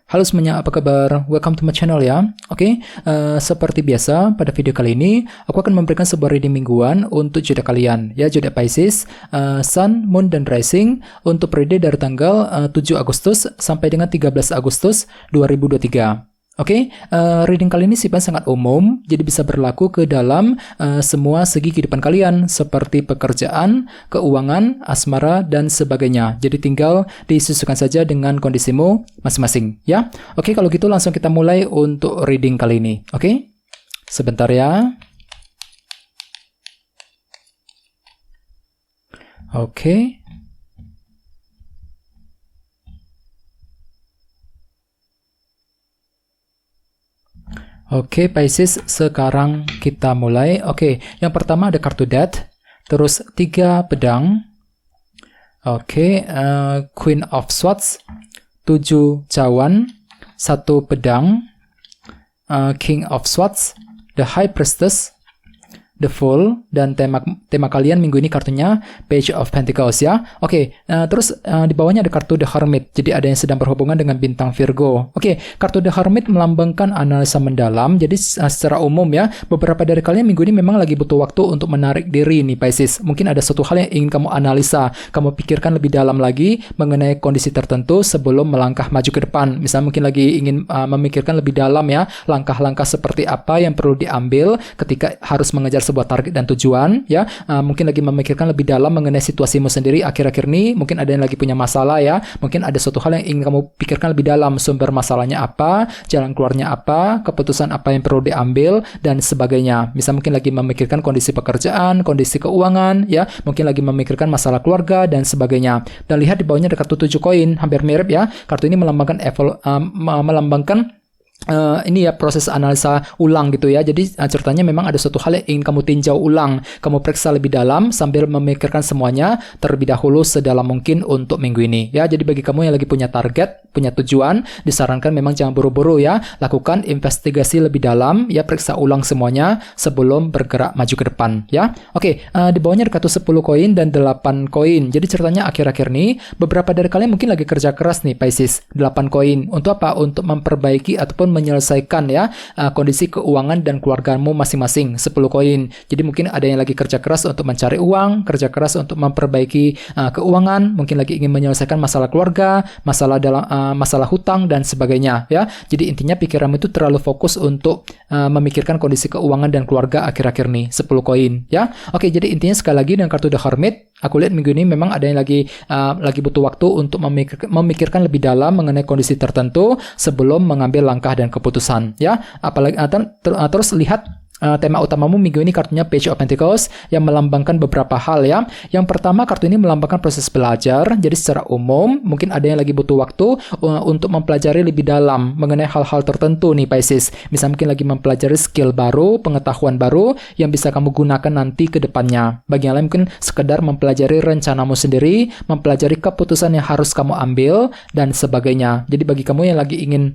Halo semuanya, apa kabar? Welcome to my channel ya. Oke, seperti biasa pada video kali ini aku akan memberikan sebuah reading mingguan untuk zodiak kalian ya, zodiak Pisces, Sun, Moon dan Rising untuk periode dari tanggal 7 Agustus sampai dengan 13 Agustus 2023. Oke, reading kali ini sifatnya sangat umum, jadi bisa berlaku ke dalam semua segi kehidupan kalian, seperti pekerjaan, keuangan, asmara, dan sebagainya. Jadi tinggal disesuaikan saja dengan kondisimu masing-masing, ya. Oke, kalau gitu langsung kita mulai untuk reading kali ini. Oke, sebentar ya. Oke. Oke, Pisces, sekarang kita mulai. Oke, yang pertama ada kartu Death, terus 3 pedang. Oke, Queen of Swords, 7 cawan, 1 pedang, King of Swords, The High Priestess, The Fool, dan tema kalian minggu ini kartunya Page of Pentacles ya. Oke, terus di bawahnya ada kartu The Hermit. Jadi ada yang sedang berhubungan dengan bintang Virgo. Oke, kartu The Hermit melambangkan analisa mendalam. Jadi secara umum ya, beberapa dari kalian minggu ini memang lagi butuh waktu untuk menarik diri nih Pisces. Mungkin ada suatu hal yang ingin kamu analisa, kamu pikirkan lebih dalam lagi mengenai kondisi tertentu sebelum melangkah maju ke depan. Misalnya mungkin lagi ingin memikirkan lebih dalam ya, langkah-langkah seperti apa yang perlu diambil ketika harus mengejar sebuah target dan tujuan ya. Mungkin lagi memikirkan lebih dalam mengenai situasimu sendiri akhir-akhir ini. Mungkin ada yang lagi punya masalah ya, mungkin ada suatu hal yang ingin kamu pikirkan lebih dalam, sumber masalahnya apa, jalan keluarnya apa, keputusan apa yang perlu diambil dan sebagainya. Misal mungkin lagi memikirkan kondisi pekerjaan, kondisi keuangan ya, mungkin lagi memikirkan masalah keluarga dan sebagainya. Dan lihat di bawahnya ada kartu 7 koin, hampir mirip ya. Kartu ini melambangkan ini ya, proses analisa ulang gitu ya. Jadi ceritanya memang ada suatu hal yang ingin kamu tinjau ulang, kamu periksa lebih dalam sambil memikirkan semuanya terlebih dahulu sedalam mungkin untuk minggu ini ya. Jadi bagi kamu yang lagi punya target, punya tujuan, disarankan memang jangan buru-buru ya, lakukan investigasi lebih dalam ya, periksa ulang semuanya sebelum bergerak maju ke depan ya. Oke, di bawahnya ada kartu 10 koin dan 8 koin. Jadi ceritanya akhir-akhir ini beberapa dari kalian mungkin lagi kerja keras nih Pisces. 8 koin untuk apa? Untuk memperbaiki ataupun menyelesaikan ya kondisi keuangan dan keluargamu masing-masing. 10 koin. Jadi mungkin ada yang lagi kerja keras untuk mencari uang, kerja keras untuk memperbaiki keuangan, mungkin lagi ingin menyelesaikan masalah keluarga, masalah hutang dan sebagainya ya. Jadi intinya pikiranmu itu terlalu fokus untuk memikirkan kondisi keuangan dan keluarga akhir-akhir nih. 10 koin ya. Oke, jadi intinya sekali lagi dengan kartu The Hermit, aku lihat minggu ini memang ada yang lagi butuh waktu untuk memikirkan lebih dalam mengenai kondisi tertentu sebelum mengambil langkah dan keputusan ya. Apalagi terus lihat tema utamamu minggu ini kartunya Page of Pentacles yang melambangkan beberapa hal ya. Yang pertama, kartu ini melambangkan proses belajar. Jadi secara umum mungkin ada yang lagi butuh waktu untuk mempelajari lebih dalam mengenai hal-hal tertentu nih Pisces. Misalnya mungkin lagi mempelajari skill baru, pengetahuan baru yang bisa kamu gunakan nanti ke depannya. Bagi yang lain mungkin sekedar mempelajari rencanamu sendiri, mempelajari keputusan yang harus kamu ambil dan sebagainya. Jadi bagi kamu yang lagi ingin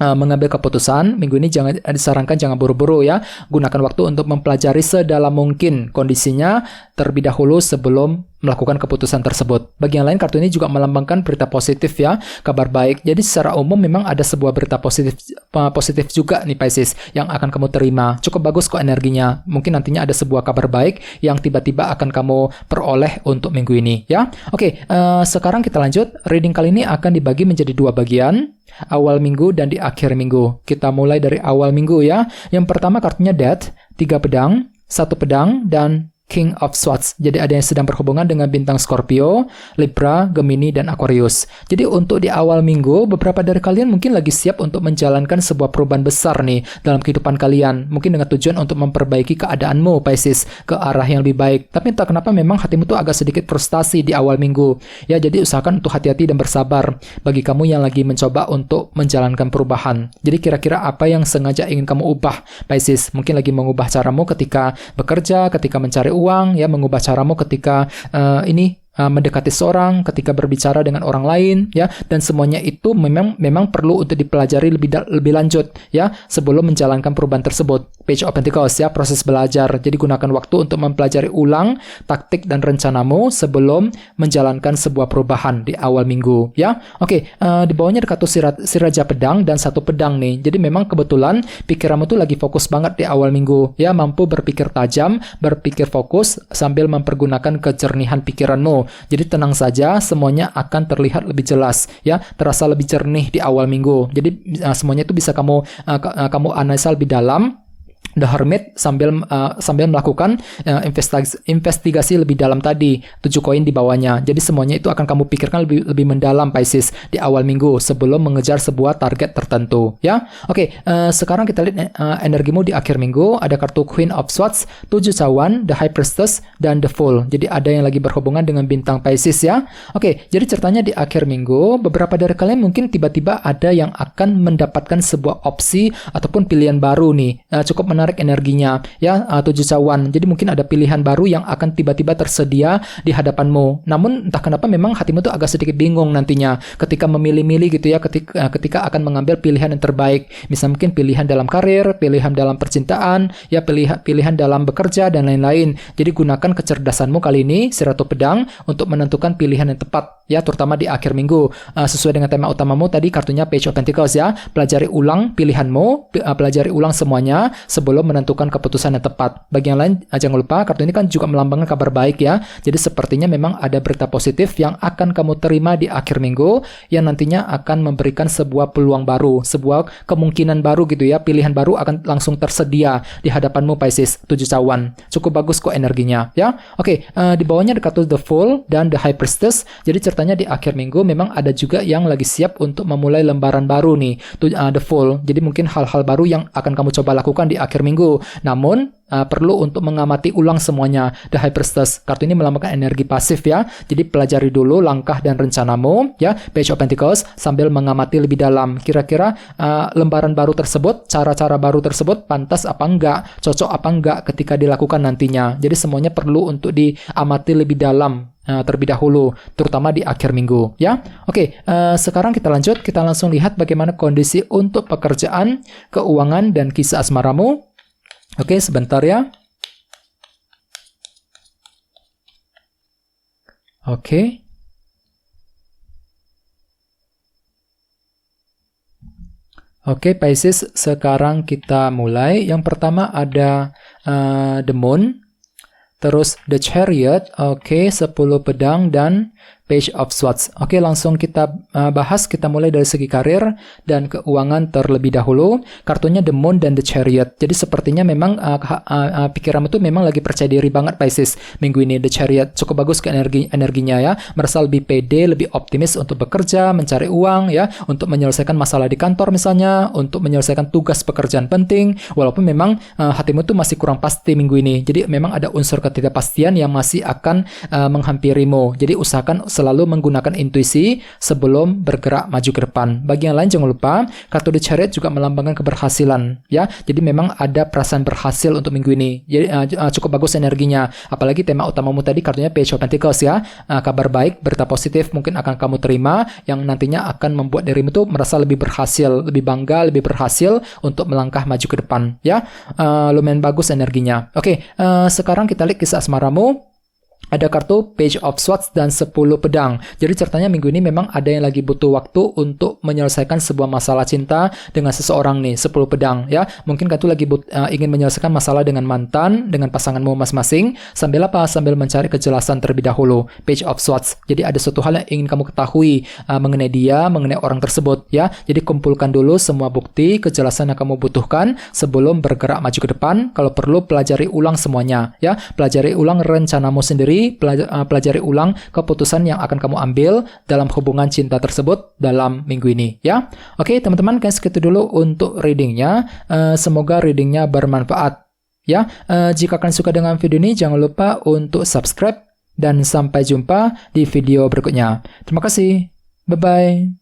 mengambil keputusan minggu ini, disarankan jangan buru-buru ya. Gunakan waktu untuk mempelajari sedalam mungkin kondisinya terlebih dahulu sebelum melakukan keputusan tersebut. Bagi yang lain, kartu ini juga melambangkan berita positif ya, kabar baik. Jadi secara umum memang ada sebuah berita positif juga nih Pisces yang akan kamu terima. Cukup bagus kok energinya. Mungkin nantinya ada sebuah kabar baik yang tiba-tiba akan kamu peroleh untuk minggu ini ya. Oke, sekarang kita lanjut. Reading kali ini akan dibagi menjadi 2 bagian, awal minggu dan di akhir minggu. Kita mulai dari awal minggu ya. Yang pertama kartunya Death, 3 pedang, 1 pedang dan King of Swords. Jadi ada yang sedang berhubungan dengan bintang Scorpio, Libra, Gemini, dan Aquarius. Jadi untuk di awal minggu, beberapa dari kalian mungkin lagi siap untuk menjalankan sebuah perubahan besar nih dalam kehidupan kalian. Mungkin dengan tujuan untuk memperbaiki keadaanmu, Pisces, ke arah yang lebih baik. Tapi entah kenapa memang hatimu tuh agak sedikit frustasi di awal minggu. Ya, jadi usahakan untuk hati-hati dan bersabar bagi kamu yang lagi mencoba untuk menjalankan perubahan. Jadi kira-kira apa yang sengaja ingin kamu ubah, Pisces? Mungkin lagi mengubah caramu ketika bekerja, ketika mencari uang, ya, mengubah caramu ketika mendekati seorang, ketika berbicara dengan orang lain, ya, dan semuanya itu memang perlu untuk dipelajari lebih lanjut, ya, sebelum menjalankan perubahan tersebut. Page of Pentacles ya, proses belajar. Jadi gunakan waktu untuk mempelajari ulang taktik dan rencanamu sebelum menjalankan sebuah perubahan di awal minggu ya. Oke, di bawahnya ada kartu si Raja Pedang dan satu pedang nih. Jadi memang kebetulan pikiranmu tuh lagi fokus banget di awal minggu ya, mampu berpikir tajam, berpikir fokus sambil mempergunakan kejernihan pikiranmu. Jadi tenang saja, semuanya akan terlihat lebih jelas ya, terasa lebih jernih di awal minggu. Jadi semuanya itu bisa kamu analisa lebih dalam. The Hermit sambil melakukan investigasi lebih dalam tadi, 7 koin di bawahnya. Jadi semuanya itu akan kamu pikirkan lebih mendalam Pisces di awal minggu sebelum mengejar sebuah target tertentu ya. Oke, sekarang kita lihat energimu di akhir minggu. Ada kartu Queen of Swords, 7 cawan, The High Priestess dan The Fool. Jadi ada yang lagi berhubungan dengan bintang Pisces ya. Oke, jadi ceritanya di akhir minggu beberapa dari kalian mungkin tiba-tiba ada yang akan mendapatkan sebuah opsi ataupun pilihan baru nih. Cukup menarik energinya ya, 7 cawan. Jadi mungkin ada pilihan baru yang akan tiba-tiba tersedia di hadapanmu. Namun entah kenapa memang hatimu tuh agak sedikit bingung nantinya ketika memilih-milih gitu ya, ketika akan mengambil pilihan yang terbaik. Misal mungkin pilihan dalam karir, pilihan dalam percintaan, ya pilihan dalam bekerja dan lain-lain. Jadi gunakan kecerdasanmu kali ini, si Ratu Pedang, untuk menentukan pilihan yang tepat ya, terutama di akhir minggu. Sesuai dengan tema utamamu tadi, kartunya Page of Pentacles ya. Pelajari ulang pilihanmu, pelajari ulang semuanya sebelum menentukan keputusan yang tepat. Bagi yang lain, jangan lupa kartu ini kan juga melambangkan kabar baik ya. Jadi sepertinya memang ada berita positif yang akan kamu terima di akhir minggu yang nantinya akan memberikan sebuah peluang baru, sebuah kemungkinan baru gitu ya. Pilihan baru akan langsung tersedia di hadapanmu Pisces, 7 cawan. Cukup bagus kok energinya ya. Oke, di bawahnya ada kartu The Fool dan The High Priestess. Jadi ceritanya di akhir minggu memang ada juga yang lagi siap untuk memulai lembaran baru nih, The Fool. Jadi mungkin hal-hal baru yang akan kamu coba lakukan di akhir minggu. Namun perlu untuk mengamati ulang semuanya. The High Priestess, kartu ini melambangkan energi pasif ya. Jadi pelajari dulu langkah dan rencanamu ya, Page of Pentacles, sambil mengamati lebih dalam. Kira-kira lembaran baru tersebut, cara-cara baru tersebut pantas apa enggak, cocok apa enggak ketika dilakukan nantinya. Jadi semuanya perlu untuk diamati lebih dalam terlebih dahulu, terutama di akhir minggu ya. Oke, sekarang kita lanjut, kita langsung lihat bagaimana kondisi untuk pekerjaan, keuangan dan kisah asmaramu. Oke, sebentar ya. Oke. Oke, Pisces, sekarang kita mulai. Yang pertama ada The Moon, terus The Chariot, oke, 10 pedang dan Page of Swords. Oke, langsung kita bahas. Kita mulai dari segi karir dan keuangan terlebih dahulu. Kartunya The Moon dan The Chariot. Jadi sepertinya memang pikiranmu tuh memang lagi percaya diri banget Pisces minggu ini. The Chariot cukup bagus ke energinya ya. Merasa lebih pede, lebih optimis untuk bekerja, mencari uang ya, untuk menyelesaikan masalah di kantor misalnya, untuk menyelesaikan tugas pekerjaan penting. Walaupun memang hatimu tuh masih kurang pasti minggu ini. Jadi memang ada unsur ketidakpastian yang masih akan menghampirimu. Jadi usahakan selalu menggunakan intuisi sebelum bergerak maju ke depan. Bagi yang lain jangan lupa, kartu The Chariot juga melambangkan keberhasilan ya. Jadi memang ada perasaan berhasil untuk minggu ini. Jadi cukup bagus energinya. Apalagi tema utamamu tadi kartunya Page of Pentacles ya. Kabar baik, berita positif mungkin akan kamu terima yang nantinya akan membuat dirimu tuh merasa lebih berhasil, lebih bangga, lebih berhasil untuk melangkah maju ke depan ya. Lumayan bagus energinya. Oke, sekarang kita lihat kisah asmaramu. Ada kartu Page of Swords dan 10 pedang. Jadi ceritanya minggu ini memang ada yang lagi butuh waktu untuk menyelesaikan sebuah masalah cinta dengan seseorang nih, 10 pedang ya. Mungkin kamu lagi ingin menyelesaikan masalah dengan mantan, dengan pasanganmu masing-masing, sambil mencari kejelasan terlebih dahulu. Page of Swords. Jadi ada suatu hal yang ingin kamu ketahui mengenai dia, mengenai orang tersebut ya. Jadi kumpulkan dulu semua bukti, kejelasan yang kamu butuhkan sebelum bergerak maju ke depan. Kalau perlu pelajari ulang semuanya ya. Pelajari ulang rencanamu sendiri, pelajari ulang keputusan yang akan kamu ambil dalam hubungan cinta tersebut dalam minggu ini ya. Oke teman-teman, segitu dulu untuk readingnya. Semoga readingnya bermanfaat ya. Jika kalian suka dengan video ini, jangan lupa untuk subscribe dan sampai jumpa di video berikutnya. Terima kasih, bye bye.